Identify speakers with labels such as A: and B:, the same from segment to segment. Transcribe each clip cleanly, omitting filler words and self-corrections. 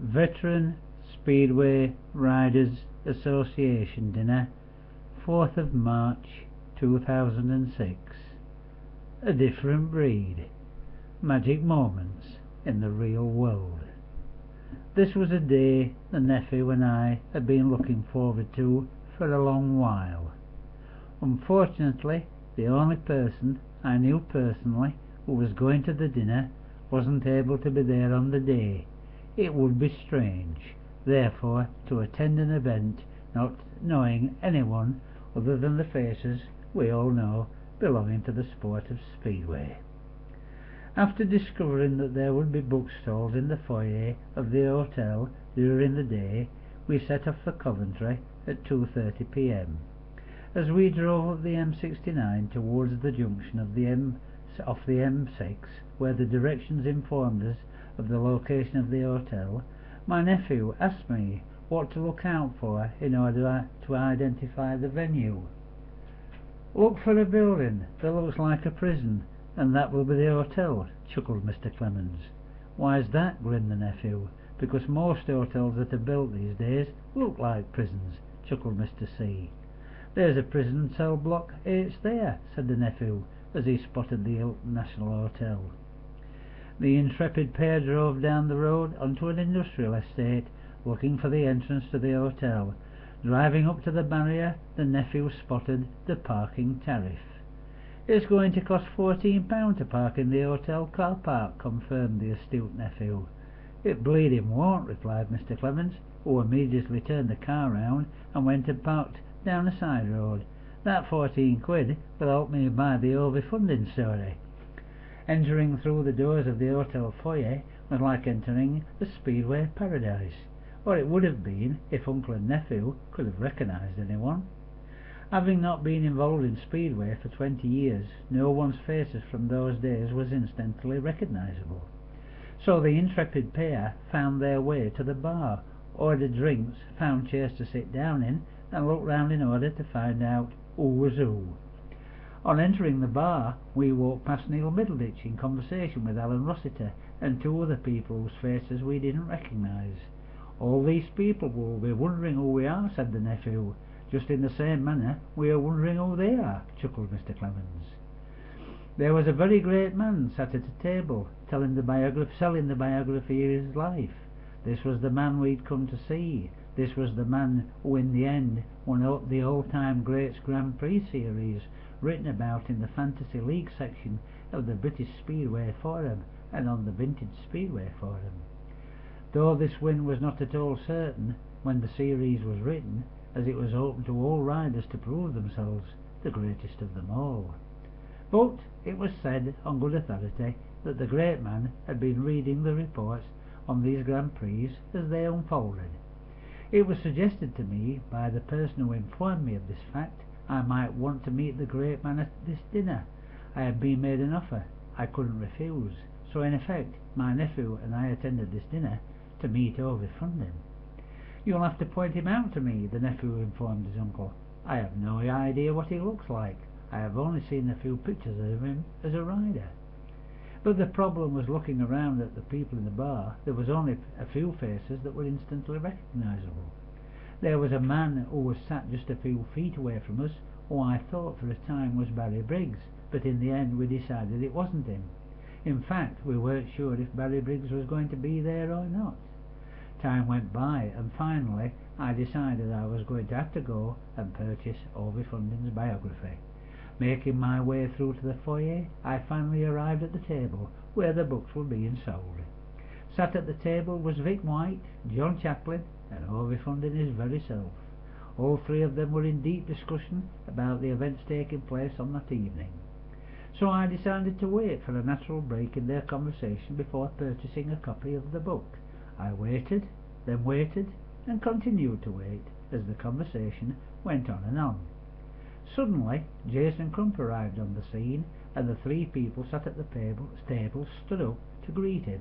A: Veteran Speedway Riders Association Dinner, 4th of March 2006. A different breed. Magic moments in the real world. This was a day the nephew and I had been looking forward to for a long while. Unfortunately, the only person I knew personally who was going to the dinner wasn't able to be there on the day. It would be strange, therefore, to attend an event not knowing anyone other than the faces we all know belonging to the sport of Speedway. After discovering that there would be bookstores in the foyer of the hotel during the day, we set off for Coventry at 2:30 p.m. As we drove up the M69 towards the junction of the M6, where the directions informed us of the location of the hotel, my nephew asked me what to look out for in order to identify the venue. "Look for a building that looks like a prison, and that will be the hotel," chuckled Mr. Clemens. "Why's that?" grinned the nephew. "Because most hotels that are built these days look like prisons," chuckled Mr. C. "There's a prison cell block 8 there," said the nephew, as he spotted the Hilton National Hotel. The intrepid pair drove down the road onto an industrial estate, looking for the entrance to the hotel. Driving up to the barrier, the nephew spotted the parking tariff. "It's going to cost £14 to park in the hotel car park," confirmed the astute nephew. "It bleeding won't," replied Mr. Clemens, who immediately turned the car round and went and parked down a side road. "That 14 quid will help me buy the overfunding story." Entering through the doors of the hotel foyer was like entering the Speedway paradise, or it would have been if uncle and nephew could have recognized anyone. Having not been involved in Speedway for 20 years, no one's faces from those days was instantly recognizable. So the intrepid pair found their way to the bar, ordered drinks, found chairs to sit down in, and looked round in order to find out who was who. On entering the bar, we walked past Neil Middleditch in conversation with Alan Rossiter and 2 other people whose faces we didn't recognize. "All these people will be wondering who we are," said the nephew. "Just in the same manner we are wondering who they are," chuckled Mr. Clemens. There was a very great man sat at a table, selling the biography of his life. This was the man we'd come to see. This was the man who in the end won the all-time greats Grand Prix series, written about in the Fantasy League section of the British Speedway Forum and on the Vintage Speedway Forum. Though this win was not at all certain when the series was written, as it was open to all riders to prove themselves the greatest of them all. But it was said on good authority that the great man had been reading the reports on these Grand Prix as they unfolded. It was suggested to me by the person who informed me of this fact I might want to meet the great man at this dinner. I had been made an offer I couldn't refuse, so in effect my nephew and I attended this dinner to meet overfunding. "You'll have to point him out to me," the nephew informed his uncle. "I have no idea what he looks like. I have only seen a few pictures of him as a rider." But the problem was looking around at the people in the bar. There was only a few faces that were instantly recognizable. There was a man who was sat just a few feet away from us, who I thought for a time was Barry Briggs, but in the end we decided it wasn't him. In fact, we weren't sure if Barry Briggs was going to be there or not. Time went by, and finally I decided I was going to have to go and purchase Overfunding's biography. Making my way through to the foyer, I finally arrived at the table where the books were being sold. Sat at the table was Vic White, John Chaplin, and Overfunding his very self. All 3 of them were in deep discussion about the events taking place on that evening. So I decided to wait for a natural break in their conversation before purchasing a copy of the book. I waited, then waited, and continued to wait as the conversation went on and on. Suddenly Jason Crump arrived on the scene, and the 3 people sat at the table stood up to greet him.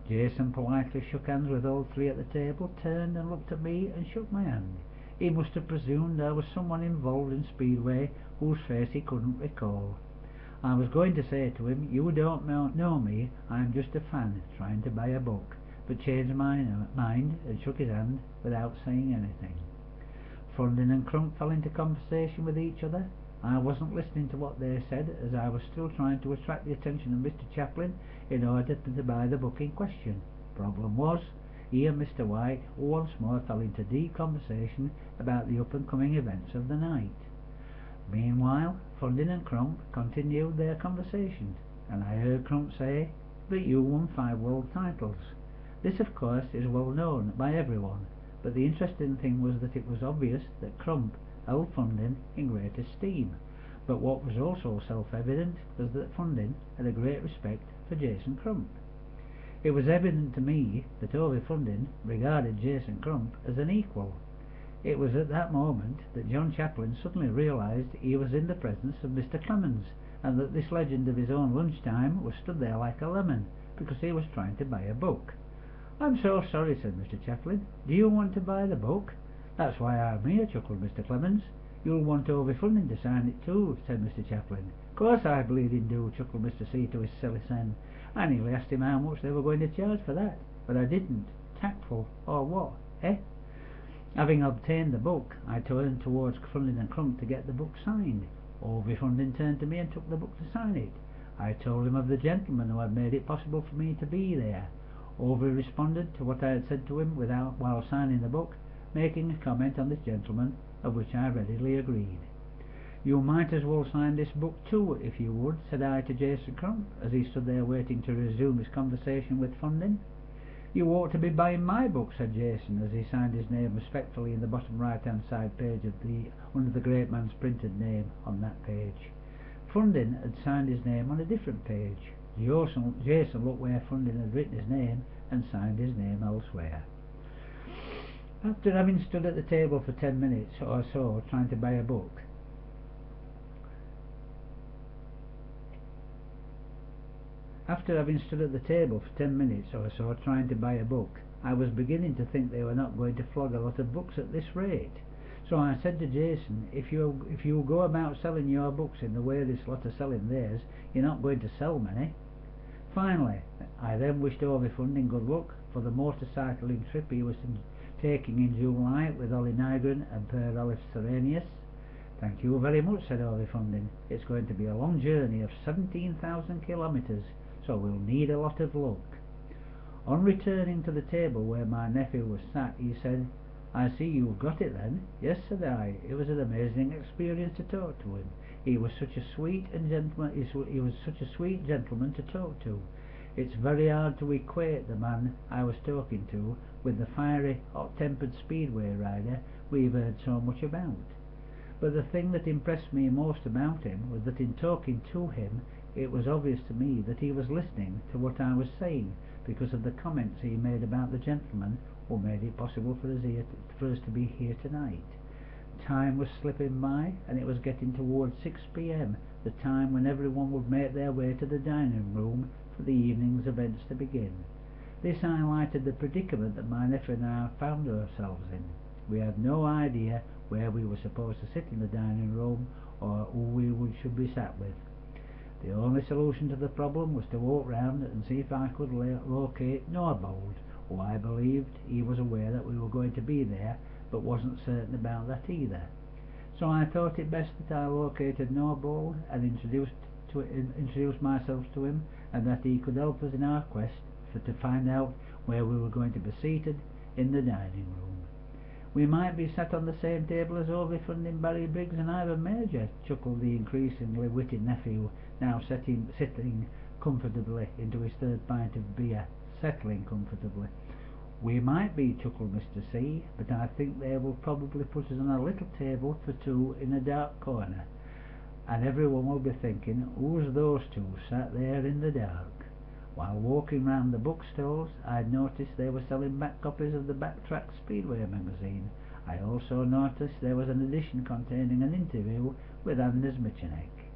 A: Jason politely shook hands with all 3 at the table, turned and looked at me and shook my hand. He must have presumed I was someone involved in Speedway whose face he couldn't recall. I was going to say to him, "You don't know me, I'm just a fan trying to buy a book," but changed my mind and shook his hand without saying anything. Fundin and Crump fell into conversation with each other. I wasn't listening to what they said, as I was still trying to attract the attention of Mr. Chaplin in order to buy the book in question. Problem was, he and Mr. White once more fell into deep conversation about the up-and-coming events of the night. Meanwhile, Fundin and Crump continued their conversation, and I heard Crump say that you won 5 world titles. This, of course, is well known by everyone, but the interesting thing was that it was obvious that Crump held Fundin in great esteem, but what was also self-evident was that Fundin had a great respect for Jason Crump. It was evident to me that Ovie Fundin regarded Jason Crump as an equal. It was at that moment that John Chaplin suddenly realised he was in the presence of Mr. Clemens, and that this legend of his own lunchtime was stood there like a lemon, because he was trying to buy a book. "I'm so sorry," said Mr. Chaplin. "Do you want to buy the book?" "That's why I'm here," chuckled Mr. Clemens. "You'll want Ovie Fundin to sign it too," said Mr. Chaplin. "Course I bleeding do," chuckled Mr. C to his silly son. I nearly asked him how much they were going to charge for that, but I didn't. Tactful, or what, eh? Having obtained the book, I turned towards Fundin and Crump to get the book signed. Ovie Fundin turned to me and took the book to sign it. I told him of the gentleman who had made it possible for me to be there. Ovie responded to what I had said to him while signing the book, making a comment on this gentleman, of which I readily agreed. "You might as well sign this book too, if you would," said I to Jason Crump, as he stood there waiting to resume his conversation with Fundin. "You ought to be buying my book," said Jason, as he signed his name respectfully in the bottom right-hand side page under the great man's printed name on that page. Fundin had signed his name on a different page. Jason looked where Fundin had written his name and signed his name elsewhere. After having stood at the table for 10 minutes or so trying to buy a book, I was beginning to think they were not going to flog a lot of books at this rate. So I said to Jason, if you go about selling your books in the way this lot are selling theirs, you're not going to sell many. Finally, I then wished Ovie Fundin good luck for the motorcycling trip he was taking in July with Ollie Nygren and Per Olive Serenius. "Thank you very much," said Ovie Fundin. "It's going to be a long journey of 17,000 kilometres, so we'll need a lot of luck." On returning to the table where my nephew was sat, he said, "I see you've got it then." "Yes," said I. It was an amazing experience to talk to him. He was such a sweet gentleman to talk to. It's very hard to equate the man I was talking to with the fiery, hot-tempered Speedway rider we've heard so much about. But the thing that impressed me most about him was that in talking to him, it was obvious to me that he was listening to what I was saying, because of the comments he made about the gentleman who made it possible for us to be here tonight. Time was slipping by, and it was getting towards 6 p.m, the time when everyone would make their way to the dining room for the evening's events to begin. This highlighted the predicament that my nephew and I found ourselves in. We had no idea where we were supposed to sit in the dining room, or who we should be sat with. The only solution to the problem was to walk round and see if I could locate Norbold, who I believed he was aware that we were going to be there, but wasn't certain about that either. So I thought it best that I located Norbold and introduced myself to him, and that he could help us in our quest to find out where we were going to be seated in the dining room. "We might be sat on the same table as Ovie Fundin, Barry Briggs and Ivan Major," chuckled the increasingly witty nephew, now sitting comfortably into his third pint of beer. "Settling comfortably." "We might be," chuckled Mr. C, "but I think they will probably put us on a little table for two in a dark corner, and everyone will be thinking, who's those two sat there in the dark?" While walking round the bookstores, I'd noticed they were selling back copies of the Backtrack Speedway magazine. I also noticed there was an edition containing an interview with Anders Michanek.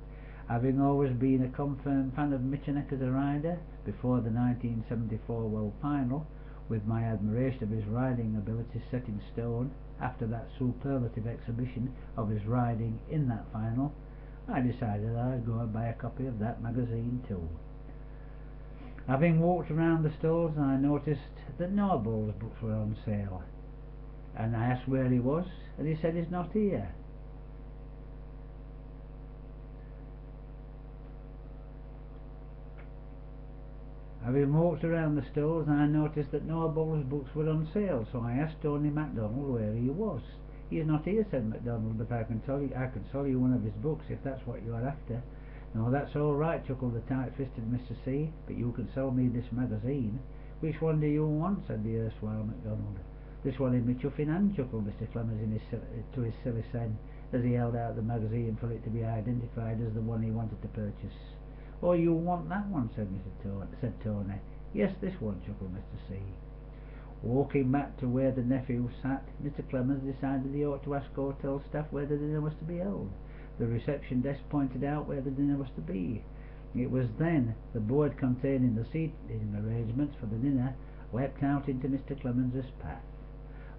A: Having always been a confirmed fan of Michanek as a rider, before the 1974 World Final, with my admiration of his riding abilities set in stone after that superlative exhibition of his riding in that final, I decided I'd go and buy a copy of that magazine too. Having walked around the stalls, I noticed that Norball's books were on sale, and I asked where he was, and he said he's not here. Having walked around the stalls, I noticed that Norball's books were on sale, so I asked Tony MacDonald where he was. "He is not here," said MacDonald, "but I can sell you one of his books if that's what you are after." "No, that's all right," chuckled the tight-fisted Mr. C, "but you can sell me this magazine." "Which one do you want?" said the erstwhile MacDonald. "This one in my chuffing hand," chuckled Mr. Clemens to his silly son, as he held out the magazine for it to be identified as the one he wanted to purchase. "Oh, you want that one," said Tony. "Yes, this one," chuckled Mr. C. Walking back to where the nephew sat, Mr. Clemens decided he ought to ask hotel staff where the dinner was to be held. The reception desk pointed out where the dinner was to be. It was then the board containing the seating arrangements for the dinner leapt out into Mr. Clemens's path.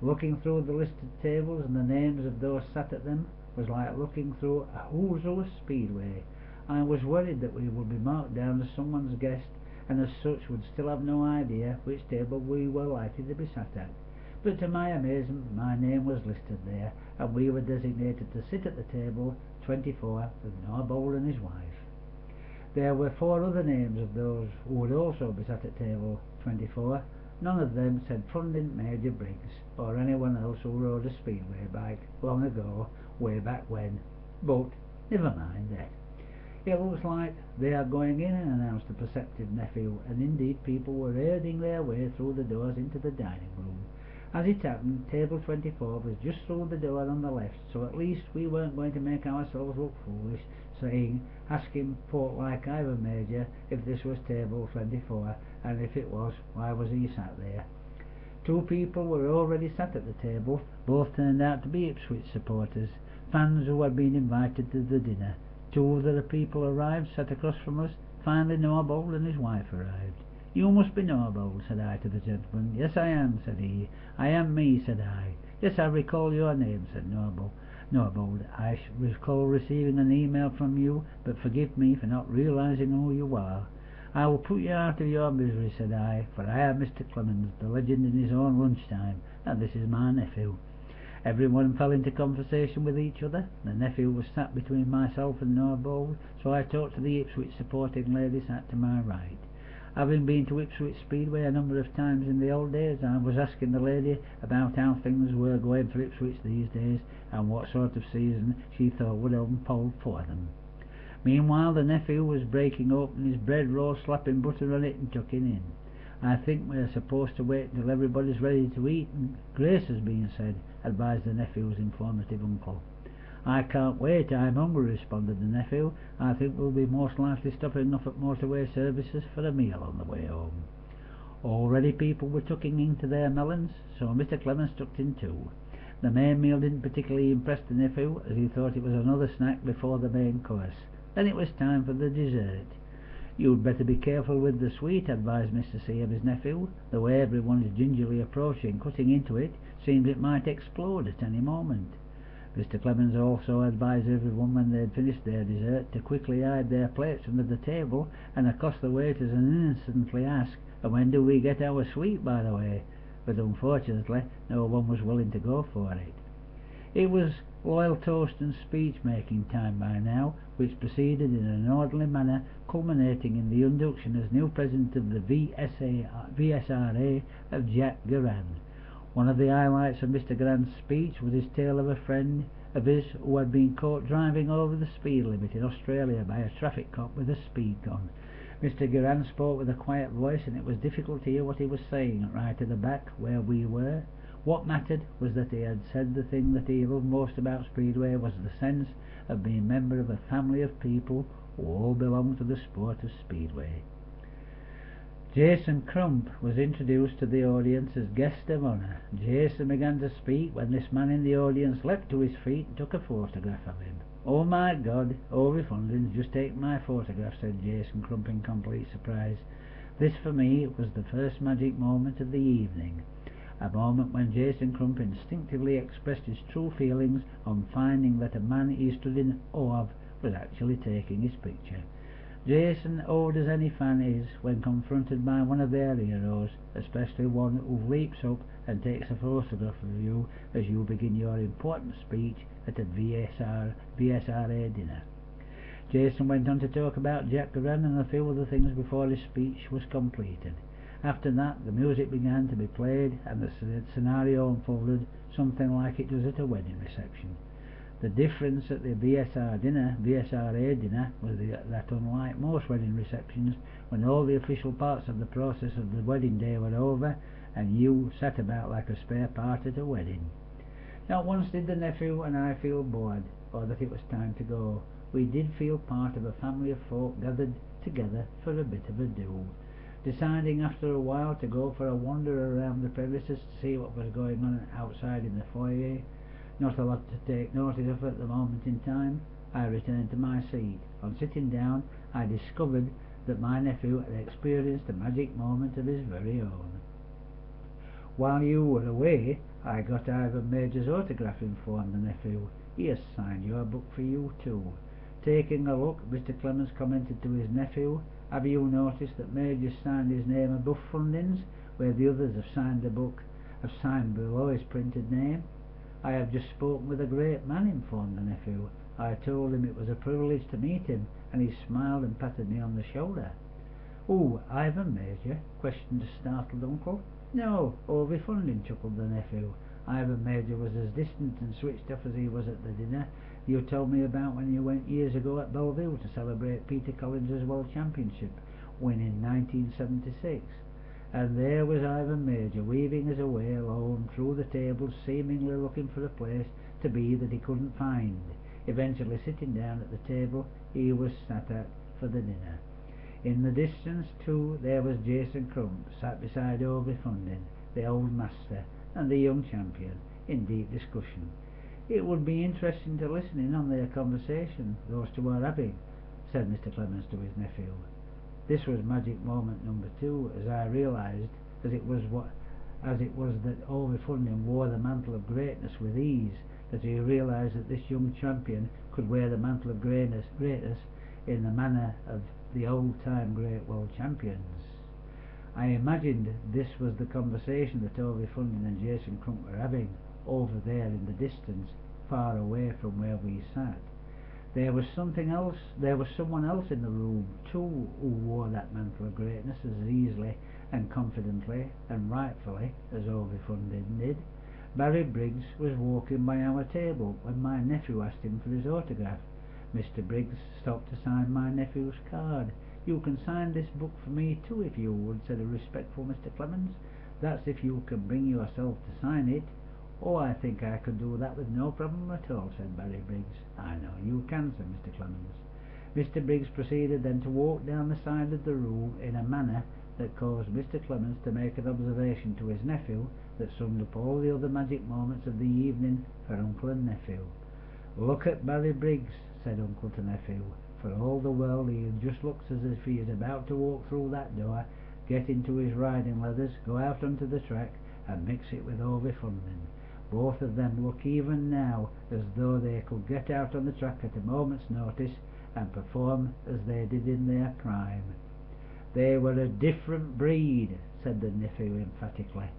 A: Looking through the listed tables and the names of those sat at them was like looking through a who's who of Speedway. I was worried that we would be marked down as someone's guest, and as such would still have no idea which table we were likely to be sat at. But to my amazement my name was listed there, and we were designated to sit at the table 24 with Norball and his wife. There were 4 other names of those who would also be sat at table 24. None of them said Funding Major Briggs, or anyone else who rode a Speedway bike long ago, way back when. But never mind that. "It looks like they are going in," announced the perceptive nephew, and indeed people were herding their way through the doors into the dining room. As it happened, table 24 was just through the door on the left, so at least we weren't going to make ourselves look foolish, asking folk like Ivan Major if this was table 24, and if it was, why was he sat there. 2 people were already sat at the table. Both turned out to be Ipswich supporters, fans who had been invited to the dinner. 2 other people arrived, sat across from us. Finally Norball and his wife arrived. "You must be Norball," said I to the gentleman. "Yes, I am," said he. "I am me," said I. "Yes, I recall your name," said Norball. "I recall receiving an email from you, but forgive me for not realizing who you are." "I will put you out of your misery," said I, "for I am Mr. Clemens, the legend in his own lunchtime, and this is my nephew." Everyone fell into conversation with each other. The nephew was sat between myself and Norball, so I talked to the Ipswich supporting lady sat to my right. Having been to Ipswich Speedway a number of times in the old days, I was asking the lady about how things were going for Ipswich these days, and what sort of season she thought would unfold for them. Meanwhile the nephew was breaking open his bread roll, slapping butter on it and tucking in. "I think we are supposed to wait until everybody's ready to eat and grace has been said," advised the nephew's informative uncle. "I can't wait, I'm hungry," responded the nephew. "I think we'll be most likely stopping off at motorway services for a meal on the way home." Already people were tucking into their melons, so Mr. Clemens tucked in too. The main meal didn't particularly impress the nephew, as he thought it was another snack before the main course. Then it was time for the dessert. "You'd better be careful with the sweet," advised Mr. C of his nephew. "The way everyone is gingerly approaching, cutting into it, seems it might explode at any moment." Mr. Clemens also advised everyone when they had finished their dessert to quickly hide their plates under the table and accost the waiters and innocently ask, "And when do we get our sweet, by the way?" But unfortunately no one was willing to go for it. It was loyal toast and speech-making time by now, which proceeded in an orderly manner, culminating in the induction as new president of the VSRA of Jack Garand. One of the highlights of Mr. Garand's speech was his tale of a friend of his who had been caught driving over the speed limit in Australia by a traffic cop with a speed gun. Mr. Garand spoke with a quiet voice, and it was difficult to hear what he was saying right at the back where we were. What mattered was that he had said the thing that he loved most about Speedway was the sense of being a member of a family of people who all belonged to the sport of Speedway. Jason Crump was introduced to the audience as guest of honour. Jason began to speak when this man in the audience leapt to his feet and took a photograph of him. "Oh my God, Ovi Funding's just taken my photograph," said Jason Crump in complete surprise. This for me was the first magic moment of the evening. A moment when Jason Crump instinctively expressed his true feelings on finding that a man he stood in awe of was actually taking his picture. Jason, old as any fan is when confronted by one of their heroes, especially one who leaps up and takes a photograph of you as you begin your important speech at a VSRA dinner. Jason went on to talk about Jack Duran and a few other things before his speech was completed. After that, the music began to be played and the scenario unfolded something like it does at a wedding reception. The difference at the VSRA dinner was that unlike most wedding receptions, when all the official parts of the process of the wedding day were over, and you sat about like a spare part at a wedding. Not once did the nephew and I feel bored, or that it was time to go. We did feel part of a family of folk gathered together for a bit of a do, deciding after a while to go for a wander around the premises to see what was going on outside in the foyer. Not a lot to take notice of at the moment in time. I returned to my seat. On sitting down, I discovered that my nephew had experienced a magic moment of his very own. While you were away, I got Ivan Major's autograph, informed the nephew. He has signed your book for you too. Taking a look, Mr. Clemens commented to his nephew, have you noticed that Major signed his name above Fundin's, where the others have signed below his printed name? I have just spoken with a great man, informed the nephew. I told him it was a privilege to meet him, and he smiled and patted me on the shoulder. Oh, Ivan Major? Questioned the startled uncle. No, Ovie Fundin, chuckled the nephew. Ivan Major was as distant and switched off as he was at the dinner you told me about when you went years ago at Bellevue to celebrate Peter Collins's World Championship win in 1976. And there was Ivan Major weaving his way alone through the tables, seemingly looking for a place to be that he couldn't find, eventually sitting down at the table he was sat at for the dinner. In the distance, too, there was Jason Crump, sat beside Ovie Fundin, the old master, and the young champion, in deep discussion. It would be interesting to listen in on their conversation those two are having, said Mr. Clemens to his nephew. This was magic moment number 2, as I realized, as it was that Ovie Fundin wore the mantle of greatness with ease, that he realized that this young champion could wear the mantle of greatness in the manner of the old-time great world champions. I imagined this was the conversation that Ovie Fundin and Jason Crump were having over there in the distance, far away from where we sat. There was someone else in the room too who wore that mantle of greatness as easily and confidently and rightfully as Ovie Fundin did. Barry Briggs was walking by our table when my nephew asked him for his autograph. Mr. Briggs stopped to sign my nephew's card. You can sign this book for me too if you would, said a respectful Mr. Clemens. That's if you can bring yourself to sign it. Oh, I think I could do that with no problem at all, said Barry Briggs. I know you can, said Mr. Clemens. Mr. Briggs proceeded then to walk down the side of the room in a manner that caused Mr. Clemens to make an observation to his nephew that summed up all the other magic moments of the evening for uncle and nephew. Look at Barry Briggs, said uncle to nephew. For all the world he just looks as if he is about to walk through that door, get into his riding leathers, go out onto the track, and mix it with Ovie Fundin. Both of them look even now as though they could get out on the track at a moment's notice and perform as they did in their prime. They were a different breed, said the nephew emphatically.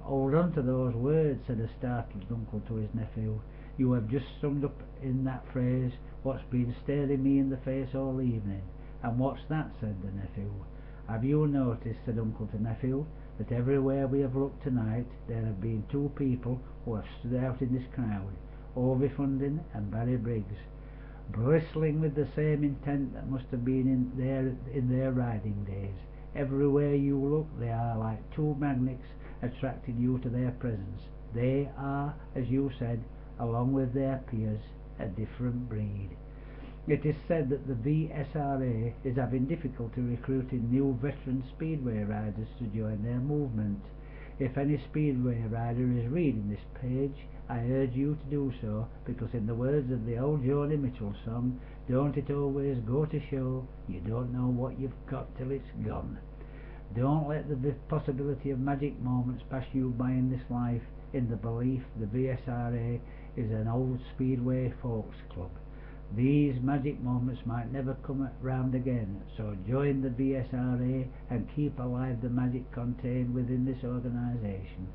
A: Hold on to those words, said a startled uncle to his nephew. You have just summed up in that phrase what's been staring me in the face all evening. And what's that, said the nephew. Have you noticed, said uncle to nephew, that everywhere we have looked tonight there have been two people who have stood out in this crowd, Ovie Fundin and Barry Briggs, bristling with the same intent that must have been in their riding days. Everywhere you look they are like two magnets attracting you to their presence. They are, as you said, along with their peers, a different breed. It is said that the VSRA is having difficulty recruiting new veteran Speedway riders to join their movement. If any Speedway rider is reading this page, I urge you to do so, because in the words of the old Joni Mitchell song, don't it always go to show you don't know what you've got till it's gone. Don't let the possibility of magic moments pass you by in this life in the belief the VSRA is an old Speedway folks club. These magic moments might never come round again, so join the BSRA and keep alive the magic contained within this organisation.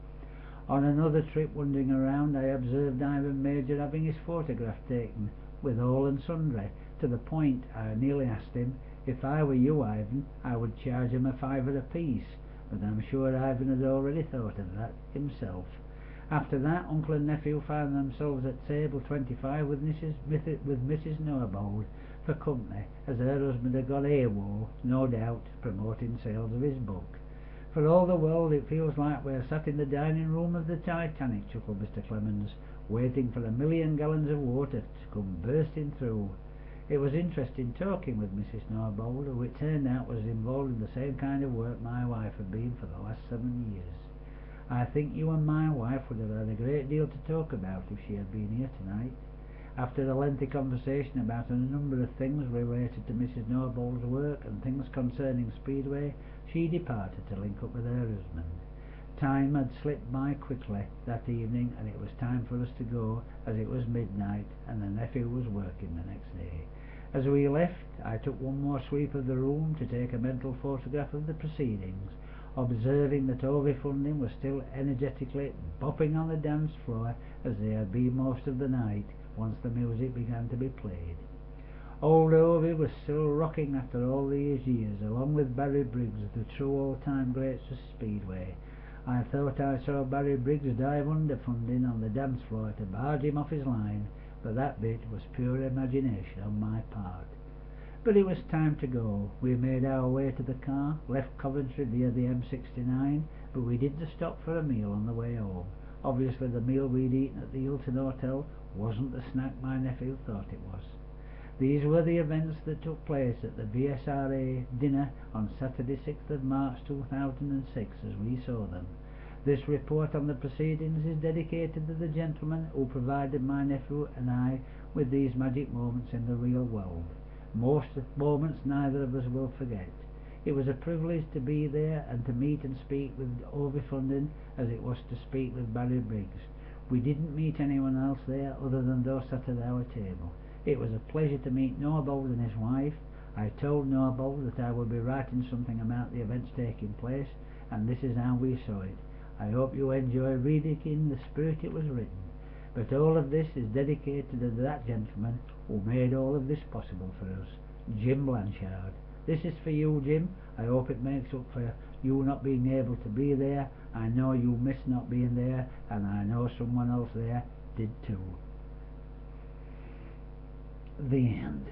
A: On another trip wandering around, I observed Ivan Major having his photograph taken with all and sundry, to the point I nearly asked him, if I were you, Ivan, I would charge him a fiver apiece, but I'm sure Ivan had already thought of that himself. After that, uncle and nephew found themselves at table 25 with Mrs. Noabold for company, as her husband had got AWOL, no doubt, promoting sales of his book. For all the world it feels like we're sat in the dining room of the Titanic, chuckled Mr. Clemens, waiting for 1,000,000 gallons of water to come bursting through. It was interesting talking with Mrs. Noabold, who it turned out was involved in the same kind of work my wife had been for the last 7 years. I think you and my wife would have had a great deal to talk about if she had been here tonight. After a lengthy conversation about a number of things related to Mrs. Noabold's work and things concerning Speedway, she departed to link up with her husband. Time had slipped by quickly that evening, and it was time for us to go, as it was midnight and the nephew was working the next day. As we left, I took one more sweep of the room to take a mental photograph of the proceedings, observing that Ovie Funding was still energetically bopping on the dance floor as they had been most of the night, once the music began to be played. Old Ovie was still rocking after all these years, along with Barry Briggs, the true all-time greats of Speedway. I thought I saw Barry Briggs dive under Funding on the dance floor to barge him off his line, but that bit was pure imagination on my part. But it was time to go. We made our way to the car, left Coventry via the M69, but we didn't stop for a meal on the way home. Obviously the meal we'd eaten at the Hilton Hotel wasn't the snack my nephew thought it was. These were the events that took place at the BSRA dinner on Saturday 6th of March 2006 as we saw them. This report on the proceedings is dedicated to the gentleman who provided my nephew and I with these magic moments in the real world. Most moments neither of us will forget. It was a privilege to be there and to meet and speak with Ovie Funding as it was to speak with Barry Briggs. We didn't meet anyone else there other than those sat at our table. It was a pleasure to meet Noabold and his wife. I told Noabold that I would be writing something about the events taking place, and this is how we saw it. I hope you enjoy reading in the spirit it was written. But all of this is dedicated to that gentleman who made all of this possible for us, Jim Blanchard. This is for you, Jim. I hope it makes up for you not being able to be there. I know you missed not being there, and I know someone else there did too. The end.